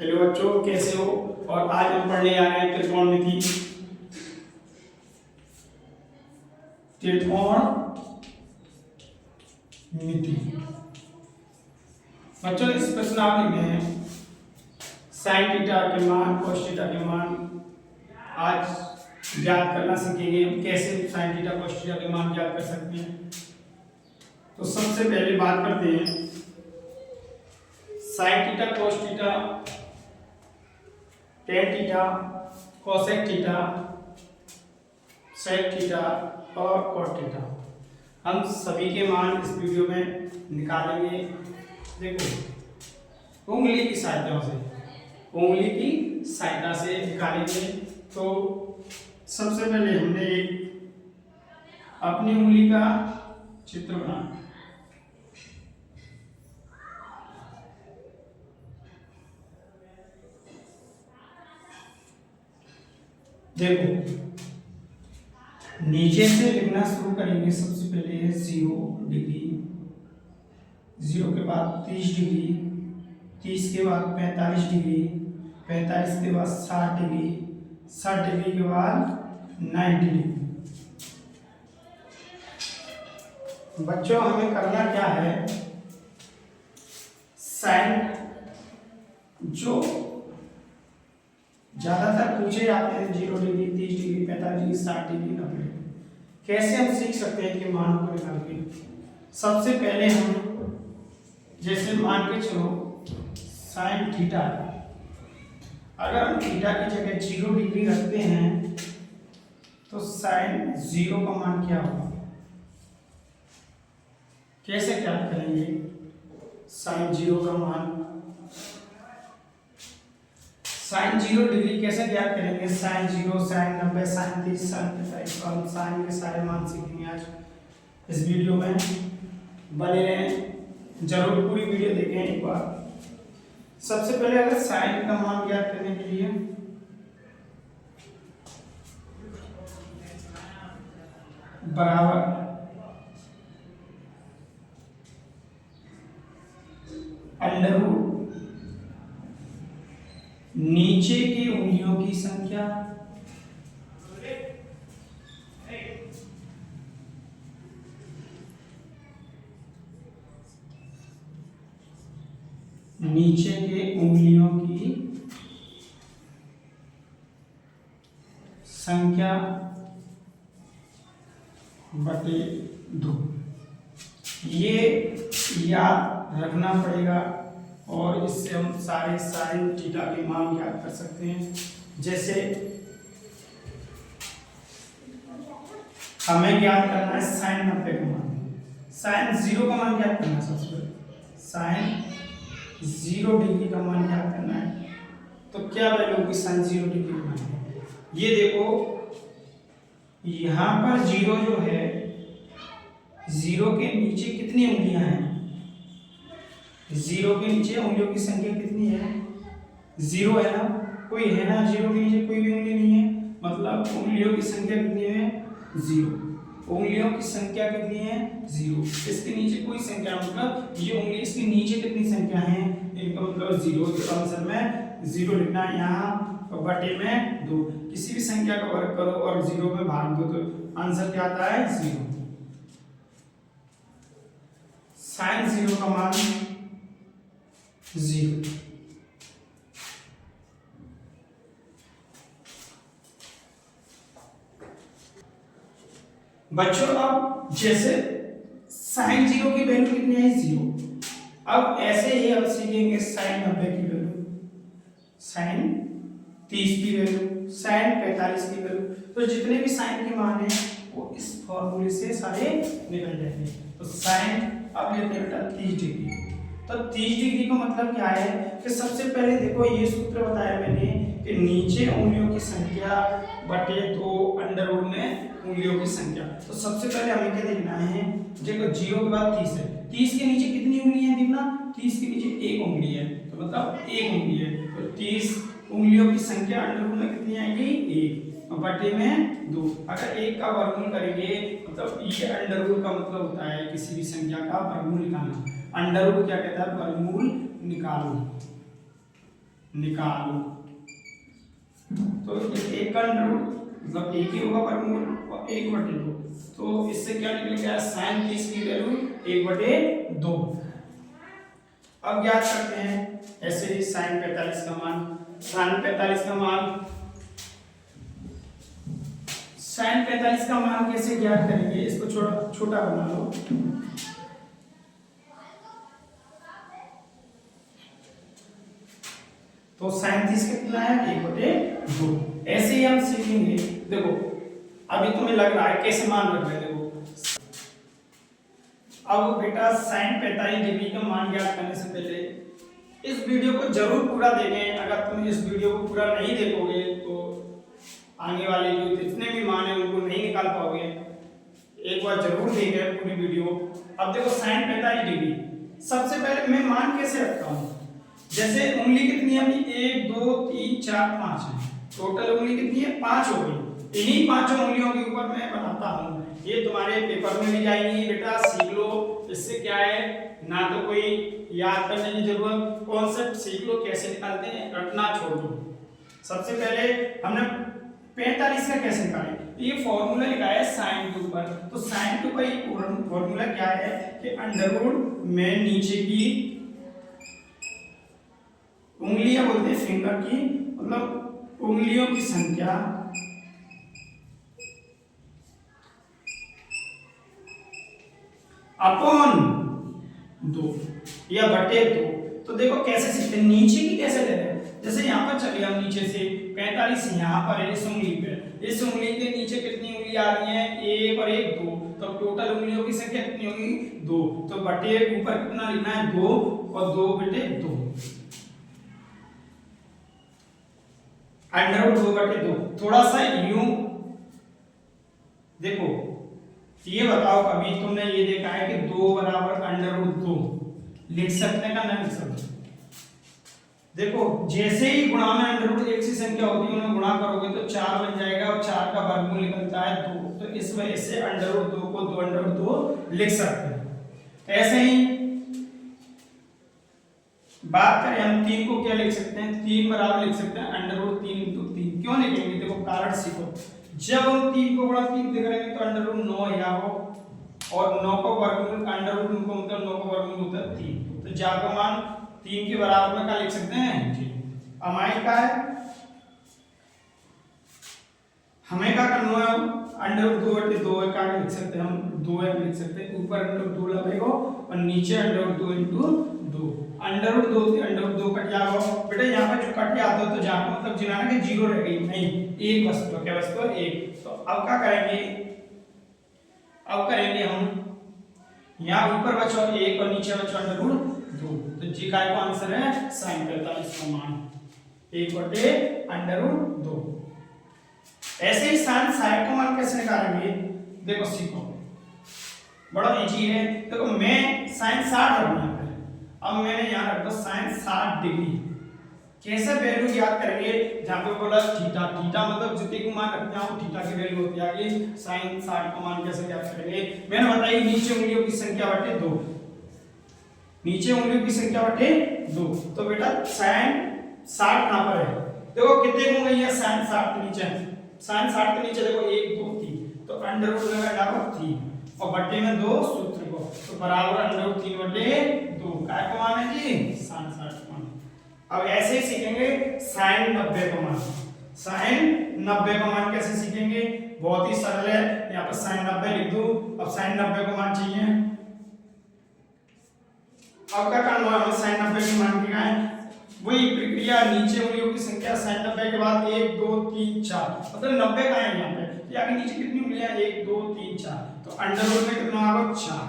Hello बच्चों, कैसे हो। और आज हम पढ़ने आ रहे हैं त्रिकोणमिति। बच्चों इस प्रश्नावली में साइन थीटा के मान, cos थीटा के मान आज ज्ञात करना सीखेंगे। हम कैसे साइन थीटा cos थीटा के मान ज्ञात कर सकते हैं। तो सबसे पहले बात करते हैं sine theta, cos theta, tan theta, cosec theta, sec theta और कॉट थीटा। हम सभी के मान इस वीडियो में निकालेंगे। देखो उंगली की सहायता से निकालेंगे। तो सबसे पहले हमने एक अपनी उंगली का चित्र बनाया। देखो नीचे से लिखना शुरू करेंगे। सबसे पहले 0 डिग्री, 0 के बाद 30 डिग्री, 30 के बाद 45 डिग्री, 45 के बाद 60 डिग्री, 60 डिग्री के बाद 90 डिग्री। बच्चों हमें करना क्या है, साइन जो ज्यादातर पूछे जाते हैं 0 degree, 30 degree, 45 degree, 60 degree, 90 degree, कैसे हम सीख सकते हैं कि मान को निकाल के। सबसे पहले हम जैसे मान के चलो साइन थीटा, अगर हम थीटा की जगह 0 डिग्री रखते हैं तो साइन 0 का मान क्या होगा, कैसे ज्ञात करेंगे साइन 0 का मान। साइन 0 डिग्री कैसे ज्ञात करेंगे, साइन 0, साइन 90, साइन 30, साइन 45। हम साइन के सारे मान सीखेंगे आज इस वीडियो में। बने रहें, जरूर पूरी वीडियो देखें एक बार। सबसे पहले अगर साइन का मान ज्ञात करने के लिए बराबर अंडर रूट नीचे की उंगलियों की संख्या नीचे के उंगलियों की संख्या बटे 2, ये याद रखना पड़ेगा और इससे हम सारे साइन थीटा के मान ज्ञात कर सकते हैं। जैसे हमें ज्ञात करना है साइन 90 का मान, साइन 0 का मान ज्ञात करना है। सबसे पहले साइन 0 डिग्री का मान ज्ञात करना है। तो क्या वैल्यू होगी साइन 0 डिग्री का मान, ये देखो यहां पर 0 जो है, 0 के नीचे कितनी उंगलियां हैं, 0 के नीचे उंगलियों की संख्या कितनी है, 0 है ना, कोई है ना 0 के नीचे कोई भी उंगली नहीं है, मतलब उंगलियों की संख्या कितनी है 0, उंगलियों की संख्या कितनी है 0। इसके नीचे कोई संख्या, मतलब ये उंगली इसके नीचे कितनी संख्या है, इनका मतलब 0। तो आंसर में 0 लिखना है यहाँ, बटे में 2, किसी भी संख्या का वर्ग करो और 0 में भाग दो तो आंसर क्या आता है 0। साइन 0 का मान 0। बच्चों अब जैसे साइन 0 की वैल्यू कितनी है 0, अब ऐसे ही हम सीखेंगे साइन 90 की वैल्यू, साइन 30 की वैल्यू, साइन 45 की वैल्यू। तो जितने भी साइन के मान हैं वो इस फॉर्मूले से सारे निकल जाएंगे। तो साइन अब लेते हैं बेटा 30 डिग्री। तो 30 डिग्री का मतलब क्या है कि सबसे पहले देखो ये सूत्र बताया मैंने कि नीचे उंगलियों की संख्या बटे 2 अंडर रूट में उंगलियों की संख्या। तो सबसे पहले हमें क्या देखना है, देखो 0 के बाद 30 है, 30 के नीचे कितनी उंगली है देखना, 30 के नीचे एक उंगली है, तो मतलब एक उंगली है। तो 30 उंगलियों की संख्या अंडर रूट में कितनी आएगी 1, बटे में 2। अगर 1 का वर्गमूल करेंगे, मतलब ये अंडर रूट का मतलब होता है किसी भी संख्या का वर्गमूल निकालना। अंडर रूट क्या कहता है, वर्गमूल निकालो। निकालो। तो एक का अंडर रूट मतलब एक ही होगा वर्गमूल और 1/2, तो इससे क्या निकल गया sin 30 की वैल्यू 1/2। अब ज्ञात करते हैं ऐसे ही sin 45 का मान। sin 45 का मान कैसे ज्ञात करेंगे, इसको छोटा बना लो। तो sin 30 कितना है 1/2। ऐसे ही हम सीखेंगे। देखो अभी तुम्हें लग रहा है कैसे मान रख रहे हैं, देखो अब बेटा sin 45 डिग्री का मान ज्ञात करने से पहले इस वीडियो को जरूर पूरा देखें। अगर तुम इस वीडियो को पूरा नहीं देखोगे तो आगे वाले जो जितने भी मान है उनको नहीं निकाल पाओगे। एक बार जरूर देखें पूरी वीडियो। अब देखो sin 45 डिग्री, सबसे पहले मैं मान कैसे रखता हूँ, जैसे उंगली कितनी है अपनी 1 2 3 4 5 है, टोटल उंगली कितनी है 5 हो गई। इन्हीं 5 उंगलियों के ऊपर मैं बनाता हूँ। ये तुम्हारे पेपर में भी जाएंगी बेटा, सीख लो। इससे क्या है ना तो कोई याद करने की जरूरत, कॉन्सेप्ट सीख लो कैसे निकालते हैं, रटना छोड़ दो। सबसे पहले हमने 45 का कैसे निकाले, ये फॉर्मूला लिखा है sin 2 पर। तो sin 2 का ये फॉर्मूला क्या है कि अंडर रूट में नीचे की उंगलियां बोलते हैं फिंगर की, मतलब उंगलियों की संख्या अपॉन 2 या बटे 2। तो देखो कैसे सीखते हैं, नीचे की कैसे ले रहे हैं, जैसे यहाँ पर चलिए हम नीचे से 45 यहाँ पर है इस उंगली पे, इस उंगली के नीचे कितनी उंगली आ रही है 1 और 1 2, तो टोटल उंगलियों की संख्या कितनी होगी 2। तो बटे ऊपर कितना लिखना है 2 और 2 बटे 2, अंडर रूट 2/2। थोड़ा सा यूं देखो, ये बताओ कभी तुमने ये देखा है कि 2 बराबर अंडर रूट 2 लिख सकते हैं का नहीं लिख सकते। देखो जैसे ही गुणा में अंडर रूट एक सी संख्या होती है उन्हें गुणा करोगे तो 4 बन जाएगा और 4 का वर्गमूल निकलता है 2। तो इस वजह से अंडर रूट 2 को 2 अंडर रूट 2 लिख सकते हैं। ऐसे ही बात करें हम 3 को क्या लिख सकते हैं, 3 बराबर लिख सकते हैं अंडर रूट 3 × 3। क्यों लिखेंगे, देखो कारण सीखो। जब हम 3 को गुणा 3 से करेंगे तो अंडर रूट 9 या हो, और 9 का वर्गमूल अंडर रूट को मतलब 9 का वर्गमूल होता है 3। तो जा का मान 3 के बराबर में क्या लिख सकते हैं जी। अमाई का है, हमें क्या करना है अंडर रूट 2/2 है का लिख सकते हैं हम 2 है लिख सकते हैं। ऊपर अंडर रूट 2 लगेगा और नीचे अंडर रूट 2 × 2। अंडर रूट 2 से अंडर रूट 2 कट जाएगा बेटा, यहाँ पे जो कट जाता है तो जहाँ पे मतलब जिनाना के 0 रह गई नहीं, एक बस तो क्या बस तो 1। तो अब क्या करेंगे, अब करेंगे हम यहाँ ऊपर बचा 1 और नीचे बचा अंडर रूट 2। तो जी का आंसर है sin 45 का मान 1/√2। ऐसे ही sin 60 का मान कैसे निकालेंगे, देखो सीखो, बड़ा इजी है। देखो मैं sin 60 रखना है, अब मैंने यहाँ रख दो sin 60 डिग्री। कैसे वैल्यू याद करेंगे, जहाँ पे बोला थीटा, थीटा मतलब जितने को मान रखते हैं थीटा की वैल्यू होती है आगे। sin 60 का मान कैसे याद करेंगे, मैंने बताई नीचे उंगलियों की संख्या बटे 2, नीचे उंगलियों की संख्या बटे 2। तो बेटा sin 60 कहां पर है, देखो कितने को गई है sin 60 के नीचे, sin 60 के नीचे देखो 1 2 3, तो अंडर रूट लगा डालो 3 और बटे में 2 सूत्र को, तो बराबर अंडर रूट 3/2 काय का मान है जी sin 60 का मान। अब ऐसे ही सीखेंगे sin 90 का मान। sin 90 का मान कैसे सीखेंगे, बहुत ही सरल है, यहाँ पर sin 90 लिख दूं। अब sin 90 का मान चाहिए, अब क्या करना है, sin 90 के मान क्या है, वही प्रक्रिया, नीचे उंगलियों की संख्या sin 90 के बाद 1 2 3 4, मतलब 90 का है यहाँ पे, तो यहाँ नीचे कितनी उंगलियां 1 2 3 4, तो अंडर रूट में कितना आ गया 4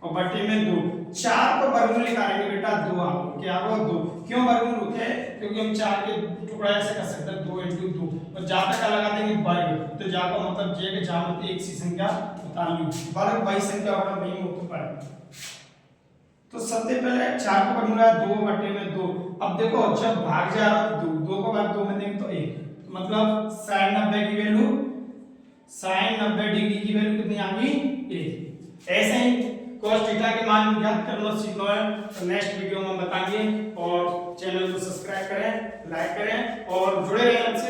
और बटे में 2। 4 को वर्गमूल निकालेंगे बेटा 2 आ गया, क्या आ गया 2। क्यों वर्गमूल होते हैं, क्योंकि हम 4 के टुकड़ा ऐसे कर सकते हैं 2 × 2, और जा तक लगा देंगे वर्ग, तो जा का मतलब जे के ज्यामिति एक सी संख्या बतानी, वर्ग वही संख्या होगा वही मुक्त पर। तो सबसे पहले 4 को वर्गमूल है 2 बटे में 2। अब देखो जब भाग जा रहा है 2 को भाग 2 में देंगे तो 1, तो मतलब sin 90 की वैल्यू, sin 90 डिग्री की वैल्यू कितनी आ गई 1। ऐसे ही cos थीटा के मान ज्ञात करना सीखना है तो नेक्स्ट वीडियो में बताएंगे। और चैनल को सब्सक्राइब करें, लाइक करें और जुड़े रहें हमसे।